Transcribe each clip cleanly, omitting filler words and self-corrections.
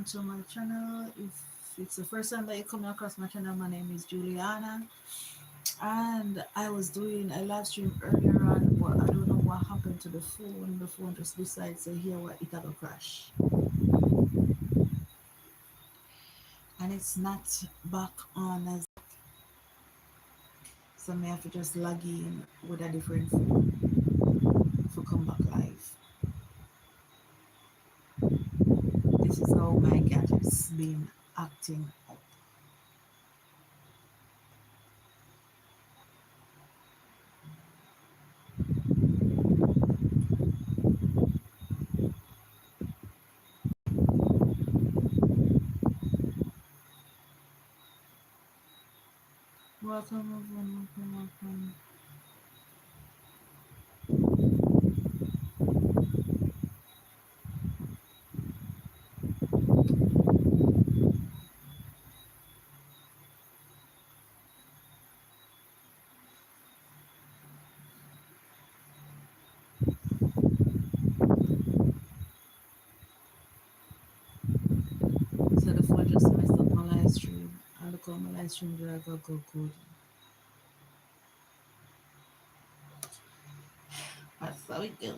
welcome to my channel. If it's the first time that you're coming across my channel, my name is Juliana, and I was doing a live stream earlier on, but I don't know what happened to the phone. The phone just decides to hear what it will crash, and it's not back on as, so I have to just log in with a different phone to come back live. This is how my gadget's been acting up. Welcome. So the phone just messed up my live stream. I look at my live stream, I go good. That's how it goes.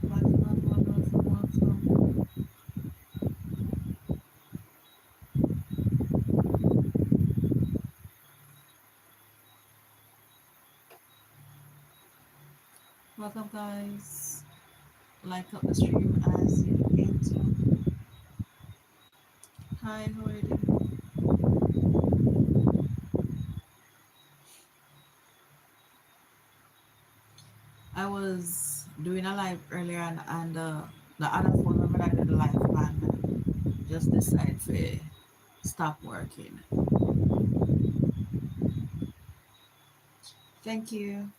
Welcome. Welcome guys. Like up the stream as you enter. Hi, how are you doing? I was doing a live earlier and the other phone number that did the live plan just decided to stop working. Thank you.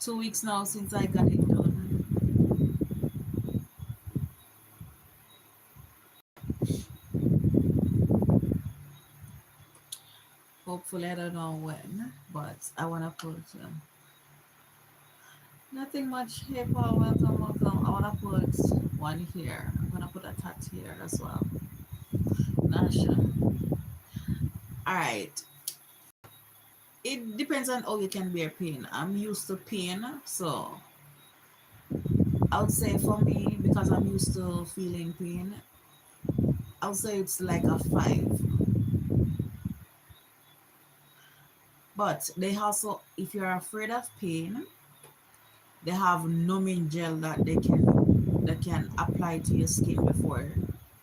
2 weeks now since I got it done. Hopefully, I don't know when, but I want to put nothing much. Hey, Paul, welcome. I want to put one here. I'm going to put a tat here as well. Nasha. All right. It depends on how you can bear pain. I'm used to pain, so I would say for me, because I'm used to feeling pain, I would say it's like a 5. But they also, if you're afraid of pain, they have numbing gel that can apply to your skin before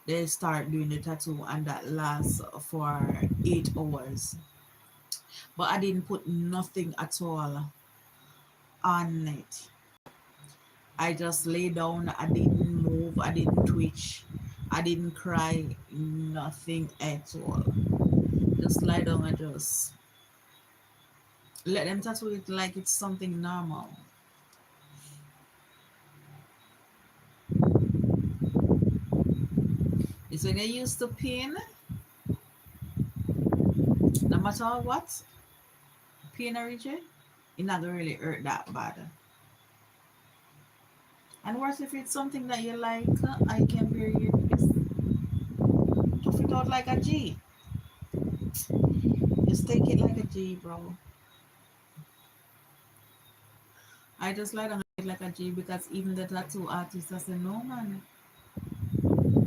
they start doing the tattoo, and that lasts for 8 hours. But I didn't put nothing at all on it. I just lay down. I didn't move. I didn't twitch. I didn't cry. Nothing at all. Just lie down and just let them tattoo it like it's something normal. It's when you're used to pain, no matter what pain or region, it not gonna really hurt that bad. And worse if it's something that you like, I can bear you. Tough it out like a G. Just take it like a G, bro. I just lie down like a G because even the tattoo artist I said, no man,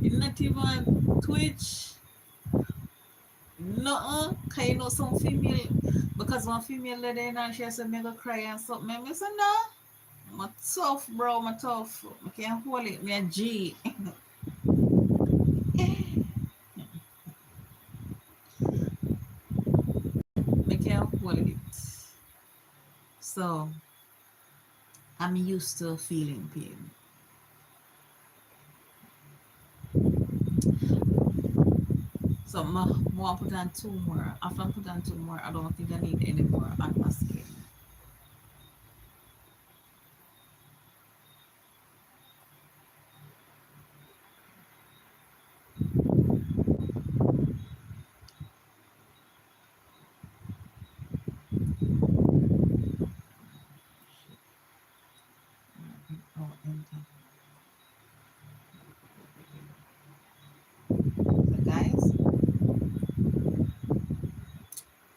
you not even twitch. No, cause you know some female, because one female lady and she said me go cry and something. I said no, I'm tough, bro. I'm tough. I can't hold it. Me a G. I can't hold it. So I'm used to feeling pain. So more put on two more. After I put on two more, I don't think I need any more on my skin. Oh, enter. So guys,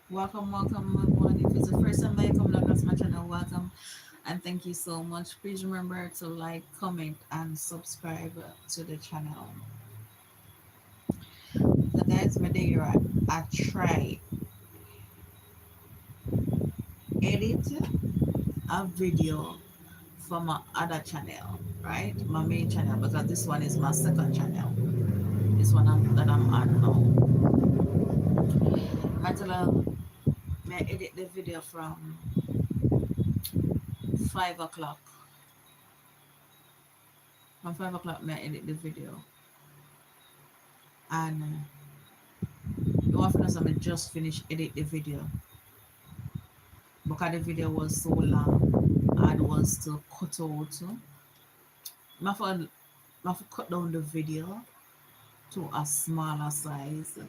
welcome everyone. If it's the first time that you come across my channel, welcome and thank you so much. Please remember to like, comment, and subscribe to the channel. So guys, my day I try edit a video from my other channel, right? My main channel, because this one is my second channel. This one that I'm on now. I tell her, may I edit the video from 5 o'clock. From 5 o'clock, may I edit the video. And you want to know something, just finish edit the video. Because the video was so long, I was to cut out. I have to cut down the video to a smaller size.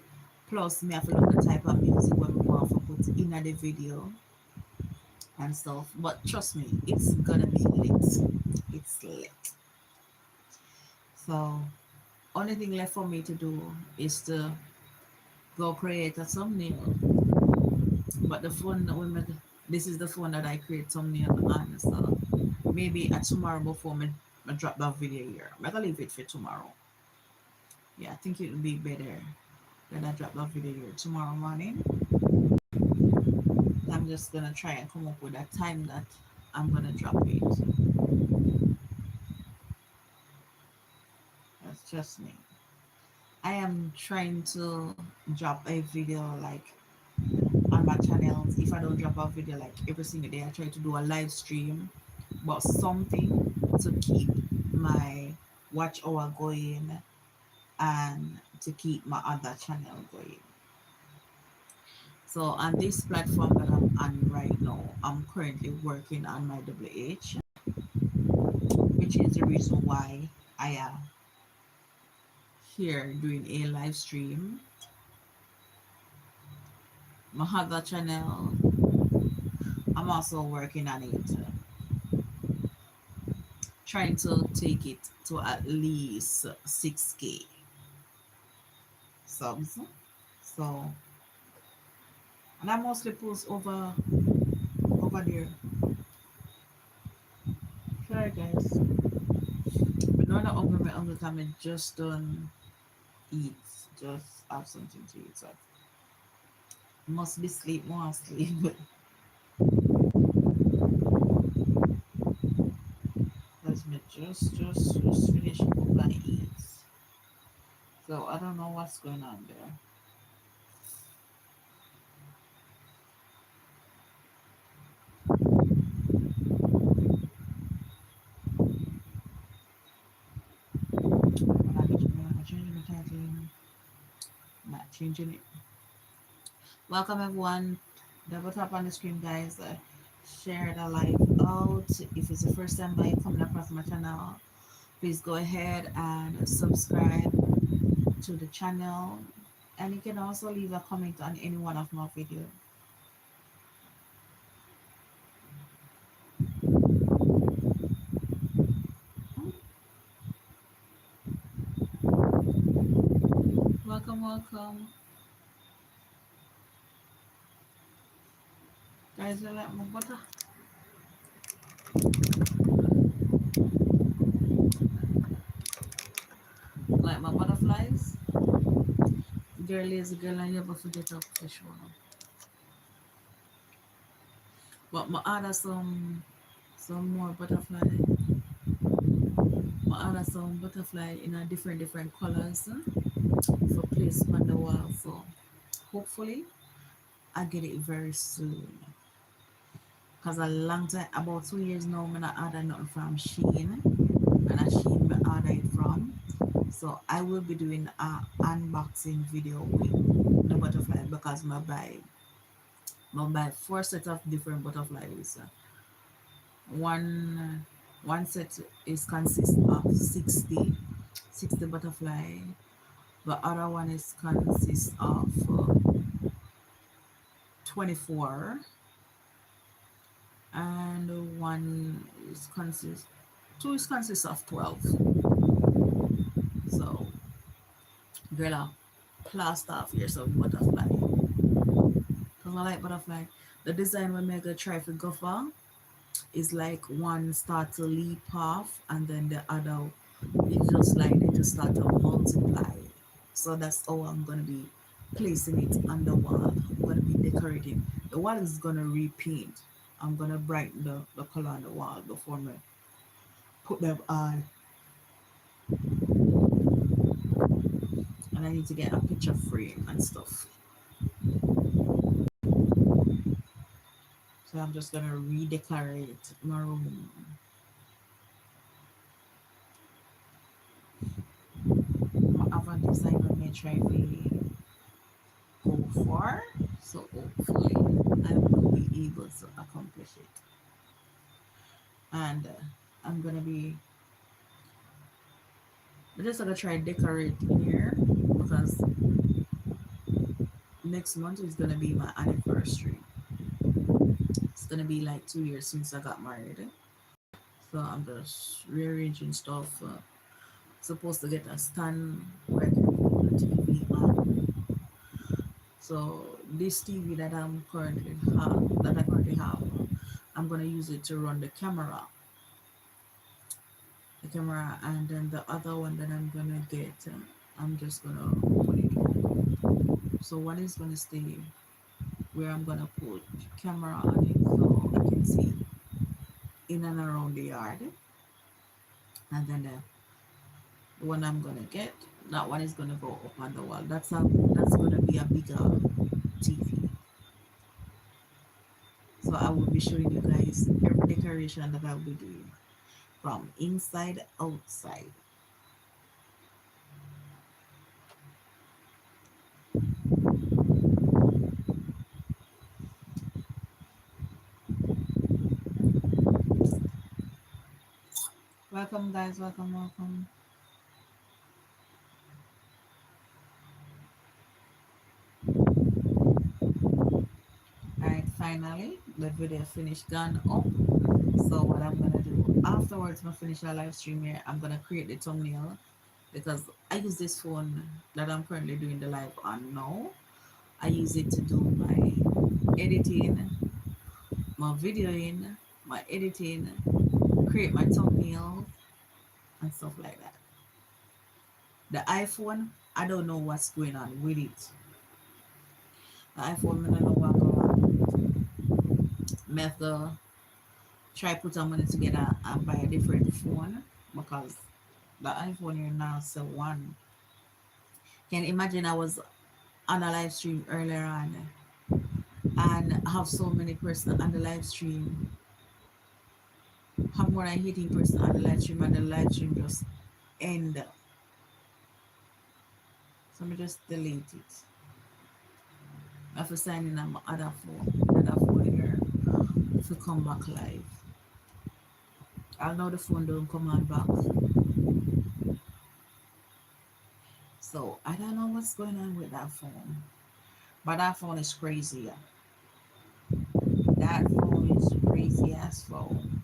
Plus, me have to look the type of music what we want to put in the video and stuff. But trust me, it's gonna be lit. It's lit. So, only thing left for me to do is to go create a thumbnail. But the phone that we make, this is the phone that I create thumbnail on. So, maybe tomorrow before me drop that video here. I'm gonna leave it for tomorrow. Yeah, I think it would be better that I drop that video here tomorrow morning. I'm just gonna try and come up with a time that I'm gonna drop it. That's just me. I am trying to drop a video like on my channel. If I don't drop a video like every single day, I try to do a live stream, but something to keep my watch hour going and to keep my other channel going. So on this platform that I'm on right now, I'm currently working on my WH, which is the reason why I am here doing a live stream. My other channel, I'm also working on it, trying to take it to at least 6K subs. So, and I mostly post over there. Sorry guys, but no, not over my uncle come and just don't eat, just have something to eat. So must be sleep, more sleep. Let's me just finish cook and eat. So I don't know what's going on there. I'm not changing the title. Not changing it. Welcome everyone. Double tap on the screen, guys. Share the live out. If it's the first time by coming across my channel, please go ahead and subscribe to the channel. And you can also leave a comment on any one of my videos. Welcome. Guys, I like my butter. Like my butterflies. Girl is a girl and you ever forget up for sure. But my other some more butterfly. My other some butterfly in a different colors for place on the wall. So hopefully I get it very soon. Cause a long time, about 2 years now, I'm not order nothing from Shein, and I Shein me order it from. So I will be doing a unboxing video with the butterfly because my buy four sets of different butterflies. One one set is consists of 60 butterfly. The other one is consists of 24, and one is consists two is consists of 12. So girl, plaster off here some butterfly. Cause I like butterfly. The design when I go try for go for is like one start to leap off and then the other it just like they just start to multiply. So that's how I'm gonna be placing it on the wall. I'm gonna be decorating. The wall is gonna repaint. I'm gonna brighten the color on the wall before me put them on. And I need to get a picture frame and stuff. So I'm just gonna redecorate my room. I have a design on my try to go for. So hopefully I will be able to accomplish it. And I'm gonna be I'm just gonna try decorate here because next month is gonna be my anniversary. It's gonna be like 2 years since I got married. So I'm just rearranging stuff. Supposed to get a stand where I can put the TV on. So this TV that I currently have, I'm gonna use it to run the camera, and then the other one that I'm gonna get, I'm just gonna put it home. So one is gonna stay where I'm gonna put camera on it so I can see in and around the yard, and then the one I'm gonna get, that one is gonna go up on the wall. That's gonna be a bigger TV. So I will be showing you guys every decoration that I'll be doing from inside outside. Welcome guys, welcome. Alright, finally the video finished gone up. So what I'm gonna do afterwards, when I finish our live stream here, I'm gonna create the thumbnail because I use this phone that I'm currently doing the live on now. I use it to do my editing, my videoing, my editing, create my thumbnail and stuff like that. The iPhone, I don't know what's going on with it. The iPhone, I don't know what going on with it. I have to try put some money together and buy a different phone because the iPhone here now so one. Can you imagine I was on a live stream earlier on and have so many person on the live stream, have more than 18 person on the live stream and the live stream just end. So me just delete it. I have to sign in on my other phone here to come back live. I know the phone don't come on back. So I don't know what's going on with that phone. But that phone is crazy. That phone is crazy as phone.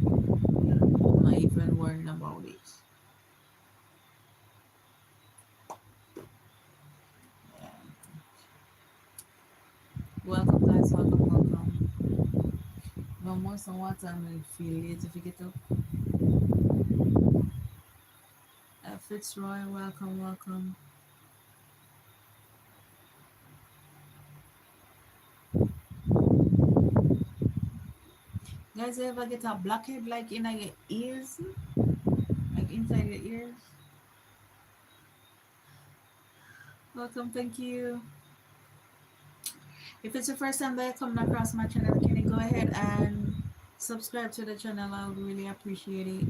I'm not even worrying about it. Yeah. Welcome guys, welcome. No more some water and feel lazy to get up. Fitzroy, welcome. Guys, you ever get a blackhead like in your ears? Like inside your ears? Welcome, thank you. If it's your first time that you're coming across my channel, can you go ahead and subscribe to the channel? I would really appreciate it.